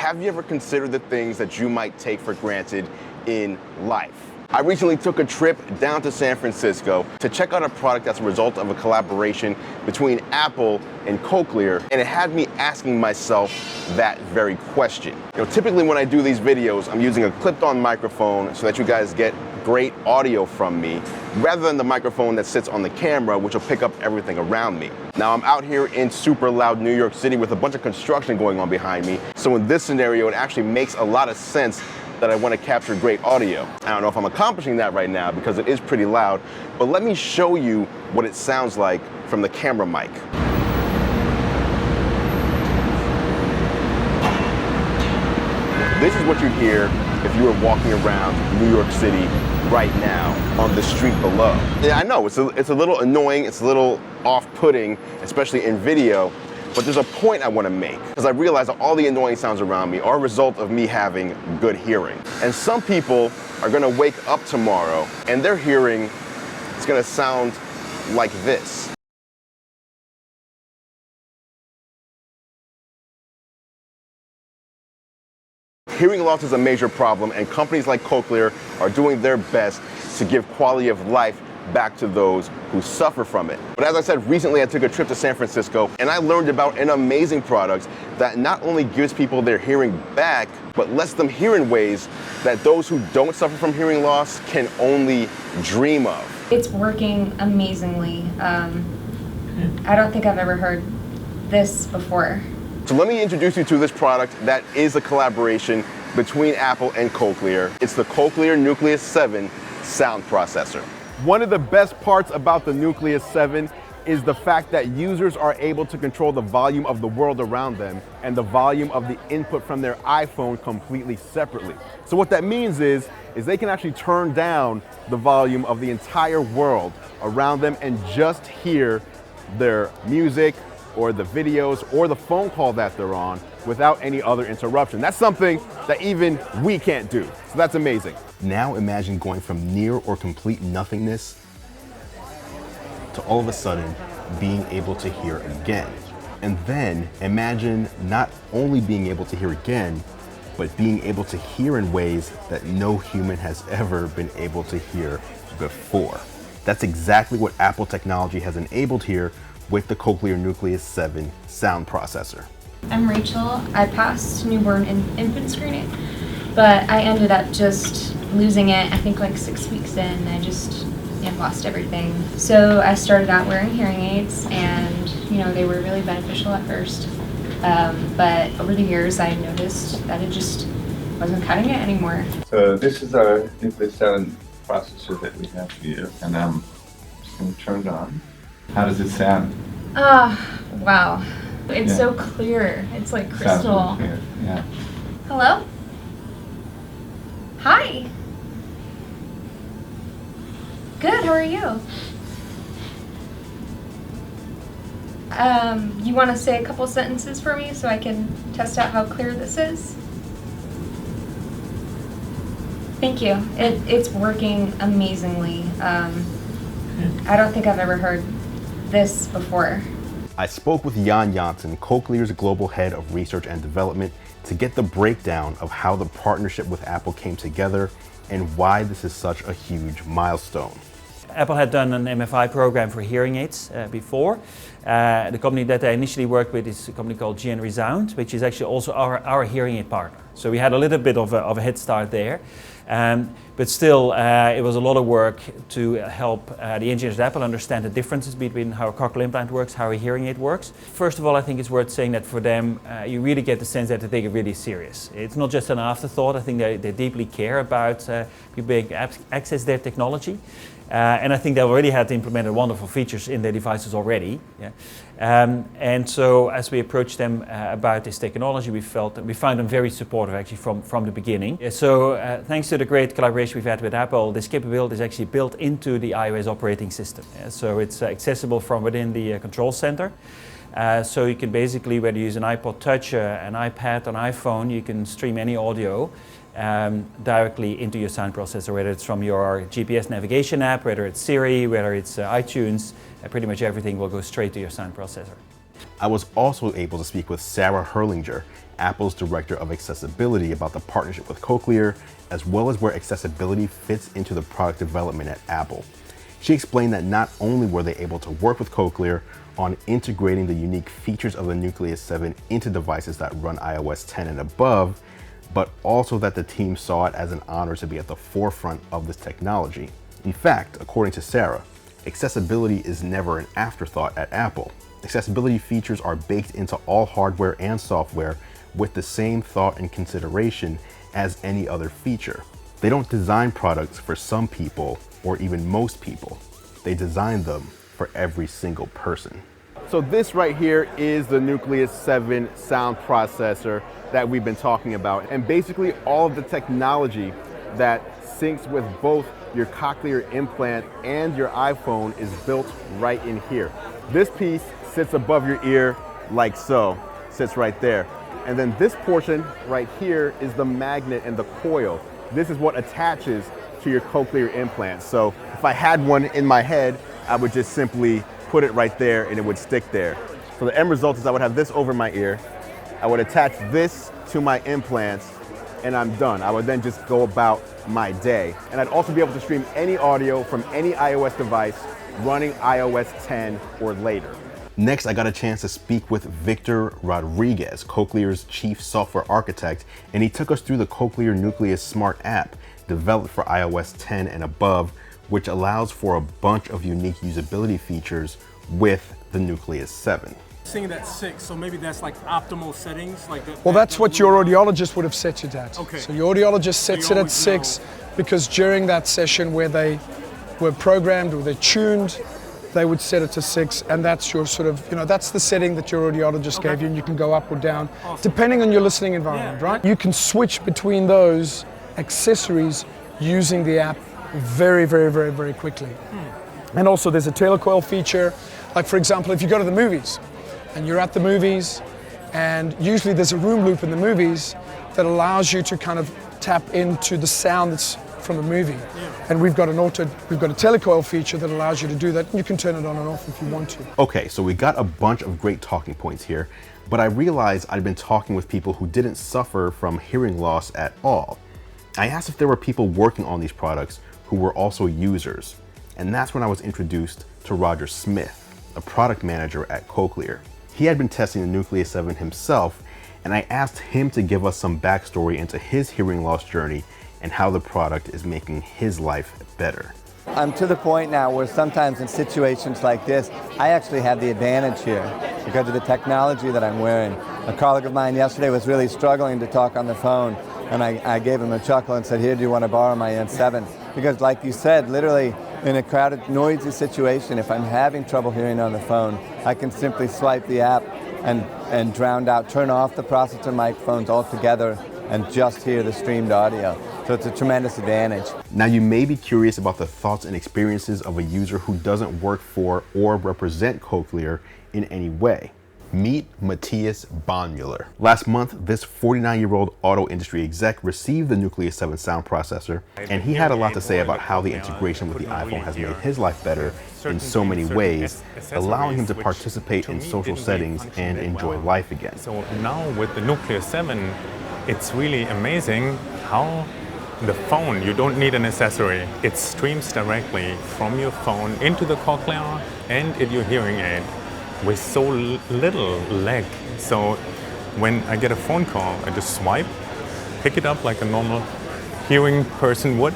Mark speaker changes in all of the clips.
Speaker 1: have you ever considered the things that you might take for granted in life? I recently took a trip down to San Francisco to check out a product that's a result of a collaboration between Apple and Cochlear, and it had me asking myself that very question. Typically when I do these videos, I'm using a clipped-on microphone so that you guys get great audio from me, rather than the microphone that sits on the camera, which will pick up everything around me. Now I'm out here in super loud New York City with a bunch of construction going on behind me, so in this scenario it actually makes a lot of sense that I want to capture great audio. I don't know if I'm accomplishing that right now because it is pretty loud, but let me show you what it sounds like from the camera mic. This is what you'd hear if you were walking around New York City right now on the street below. Yeah, I know, it's a little annoying, it's a little off-putting, especially in video, but there's a point I want to make, because I realize that all the annoying sounds around me are a result of me having good hearing. And some people are going to wake up tomorrow and their hearing is going to sound like this. Hearing loss is a major problem, and companies like Cochlear are doing their best to give quality of life back to those who suffer from it. But as I said, recently I took a trip to San Francisco and I learned about an amazing product that not only gives people their hearing back, but lets them hear in ways that those who don't suffer from hearing loss can only dream of.
Speaker 2: It's working amazingly. I don't think I've ever heard this before.
Speaker 1: So let me introduce you to this product that is a collaboration between Apple and Cochlear. It's the Cochlear Nucleus 7 sound processor. One of the best parts about the Nucleus 7 is the fact that users are able to control the volume of the world around them and the volume of the input from their iPhone completely separately. So what that means is they can actually turn down the volume of the entire world around them and just hear their music or the videos or the phone call that they're on without any other interruption. That's something that even we can't do. So that's amazing. Now imagine going from near or complete nothingness to all of a sudden being able to hear again. And then imagine not only being able to hear again, but being able to hear in ways that no human has ever been able to hear before. That's exactly what Apple technology has enabled here with the Cochlear Nucleus 7 sound processor.
Speaker 2: I'm Rachel. I passed newborn and infant screening, but I ended up just losing it, I think like 6 weeks in. I just lost everything. So I started out wearing hearing aids, and they were really beneficial at first. But over the years I noticed that it just wasn't cutting it anymore.
Speaker 3: So this is our Nucleus 7 processor that we have here, and I'm just going to turn it on. How does it sound?
Speaker 2: Wow. It's so clear. It's like crystal.
Speaker 3: Sounds really clear. Yeah.
Speaker 2: Hello? Hi. Good, how are you? You want to say a couple sentences for me so I can test out how clear this is? Thank you. It's working amazingly. I don't think I've ever heard this before.
Speaker 1: I spoke with Jan Janssen, Cochlear's global head of research and development, to get the breakdown of how the partnership with Apple came together and why this is such a huge milestone.
Speaker 4: Apple had done an MFI program for hearing aids before. The company that I initially worked with is a company called GN Resound, which is actually also our hearing aid partner. So we had a little bit of a head start there. But still, it was a lot of work to help the engineers at Apple understand the differences between how a cochlear implant works, how a hearing aid works. First of all, I think it's worth saying that for them, you really get the sense that they take it really serious. It's not just an afterthought. I think they deeply care about people being able to access their technology. And I think they already had implemented wonderful features in their devices already. Yeah. And so as we approached them about this technology, we found them very supportive actually from the beginning. So thanks to the great collaboration we've had with Apple, this capability is actually built into the iOS operating system. So it's accessible from within the control center. So you can basically, whether you use an iPod Touch, an iPad, an iPhone, you can stream any audio directly into your sound processor, whether it's from your GPS navigation app, whether it's Siri, whether it's iTunes, pretty much everything will go straight to your sound processor.
Speaker 1: I was also able to speak with Sarah Herlinger, Apple's Director of Accessibility about the partnership with Cochlear, as well as where accessibility fits into the product development at Apple. She explained that not only were they able to work with Cochlear on integrating the unique features of the Nucleus 7 into devices that run iOS 10 and above, but also that the team saw it as an honor to be at the forefront of this technology. In fact, according to Sarah, accessibility is never an afterthought at Apple. Accessibility features are baked into all hardware and software with the same thought and consideration as any other feature. They don't design products for some people or even most people. They design them for every single person. So this right here is the Nucleus 7 sound processor that we've been talking about. And basically all of the technology that syncs with both your cochlear implant and your iPhone is built right in here. This piece sits above your ear like so, sits right there. And then this portion right here is the magnet and the coil. This is what attaches to your cochlear implant. So if I had one in my head, I would just simply put it right there and it would stick there. So the end result is I would have this over my ear. I would attach this to my implants and I'm done. I would then just go about my day. And I'd also be able to stream any audio from any iOS device running iOS 10 or later. Next, I got a chance to speak with Victor Rodriguez, Cochlear's chief software architect, and he took us through the Cochlear Nucleus Smart app developed for iOS 10 and above, which allows for a bunch of unique usability features with the Nucleus 7.
Speaker 5: Singing at 6, so maybe that's like optimal settings, like that.
Speaker 6: Well, that's what your audiologist would have set it at.
Speaker 5: Okay.
Speaker 6: So your audiologist sets it at 6 because during that session where they were programmed or they're tuned, they would set it to 6, and that's your sort of, that's the setting that your audiologist gave you, and you can go up or down, depending on your listening environment, right? You can switch between those accessories using the app very, very, very, very quickly. And also there's a telecoil feature, like for example, if you go to the movies, and you're at the movies, and usually there's a room loop in the movies that allows you to kind of tap into the sound that's from a movie. And we've got a telecoil feature that allows you to do that, and you can turn it on and off if you want to.
Speaker 1: Okay, so we got a bunch of great talking points here, but I realized I'd been talking with people who didn't suffer from hearing loss at all. I asked if there were people working on these products who were also users, and that's when I was introduced to Roger Smith, a product manager at Cochlear. He had been testing the Nucleus 7 himself, and I asked him to give us some backstory into his hearing loss journey and how the product is making his life better.
Speaker 7: I'm to the point now where sometimes in situations like this, I actually have the advantage here because of the technology that I'm wearing. A colleague of mine yesterday was really struggling to talk on the phone, and I gave him a chuckle and said, "Here, do you want to borrow my N7?" Because like you said, literally in a crowded, noisy situation, if I'm having trouble hearing on the phone, I can simply swipe the app and turn off the processor microphones altogether and just hear the streamed audio. So it's a tremendous advantage.
Speaker 1: Now you may be curious about the thoughts and experiences of a user who doesn't work for or represent Cochlear in any way. Meet Matthias Bahnmuller. Last month, this 49-year-old auto industry exec received the Nucleus 7 sound processor, and he had a lot to say about how the integration with the iPhone has made his life better in so many ways, allowing him to participate in social settings and enjoy life again.
Speaker 8: So now with the Nucleus 7, it's really amazing how the phone, you don't need an accessory. It streams directly from your phone into the cochlear and in your hearing aid with so little lag. So when I get a phone call, I just swipe, pick it up like a normal hearing person would,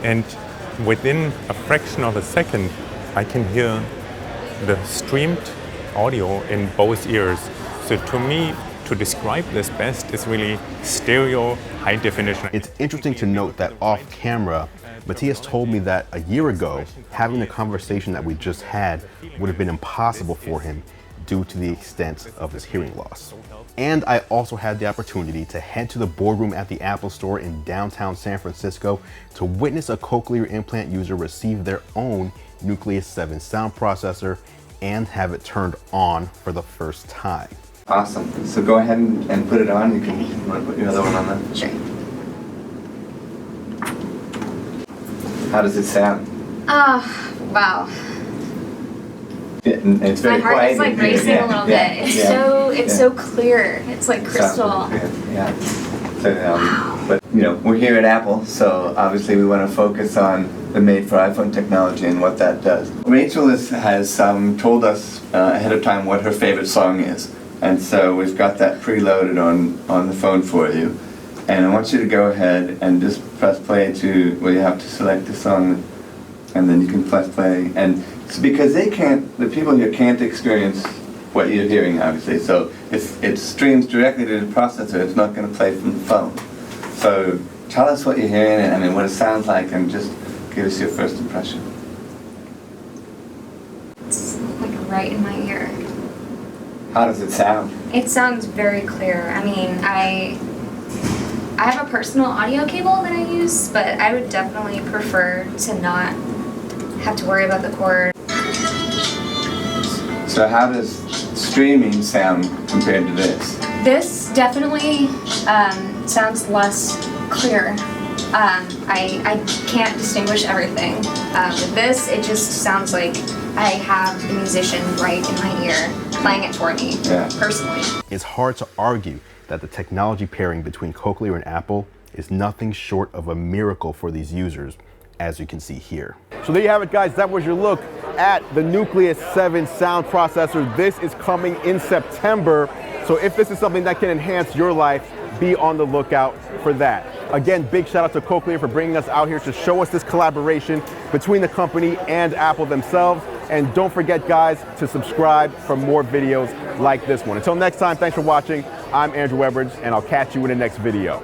Speaker 8: and within a fraction of a second, I can hear the streamed audio in both ears. So to me, to describe this best is really stereo high definition.
Speaker 1: It's interesting to note that off camera, Matthias told me that a year ago, having the conversation that we just had would have been impossible for him due to the extent of his hearing loss. And I also had the opportunity to head to the boardroom at the Apple Store in downtown San Francisco to witness a cochlear implant user receive their own Nucleus 7 sound processor and have it turned on for the first time.
Speaker 7: Awesome. So go ahead and put it on. You want to put your other one on there?
Speaker 2: Sure.
Speaker 7: How does it sound?
Speaker 2: Wow.
Speaker 7: It's very
Speaker 2: My heart
Speaker 7: quiet
Speaker 2: is like
Speaker 7: in here.
Speaker 2: racing a little bit. It's so clear. It's like crystal.
Speaker 7: Yeah. So, but we're here at Apple, so obviously we want to focus on the Made for iPhone technology and what that does. Rachel has told us ahead of time what her favorite song is, and so we've got that preloaded on the phone for you. And I want you to go ahead and just press play to where you have to select the song, and then you can press play. And it's because the people here can't experience what you're hearing, obviously. So if it streams directly to the processor, it's not going to play from the phone. So tell us what you're hearing, and I mean what it sounds like, and just give us your first impression.
Speaker 2: It's like right in my ear.
Speaker 7: How does it sound?
Speaker 2: It sounds very clear. I mean, I have a personal audio cable that I use, but I would definitely prefer to not have to worry about the cord.
Speaker 7: So how does streaming sound compared to this?
Speaker 2: This definitely sounds less clear. I can't distinguish everything. With this, it just sounds like I have the musician right in my ear playing it for me, personally.
Speaker 1: It's hard to argue that the technology pairing between Cochlear and Apple is nothing short of a miracle for these users, as you can see here. So there you have it, guys. That was your look at the Nucleus 7 sound processor. This is coming in September. So if this is something that can enhance your life, be on the lookout for that. Again, big shout out to Cochlear for bringing us out here to show us this collaboration between the company and Apple themselves. And don't forget, guys, to subscribe for more videos like this one. Until next time, thanks for watching. I'm Andrew Edwards, and I'll catch you in the next video.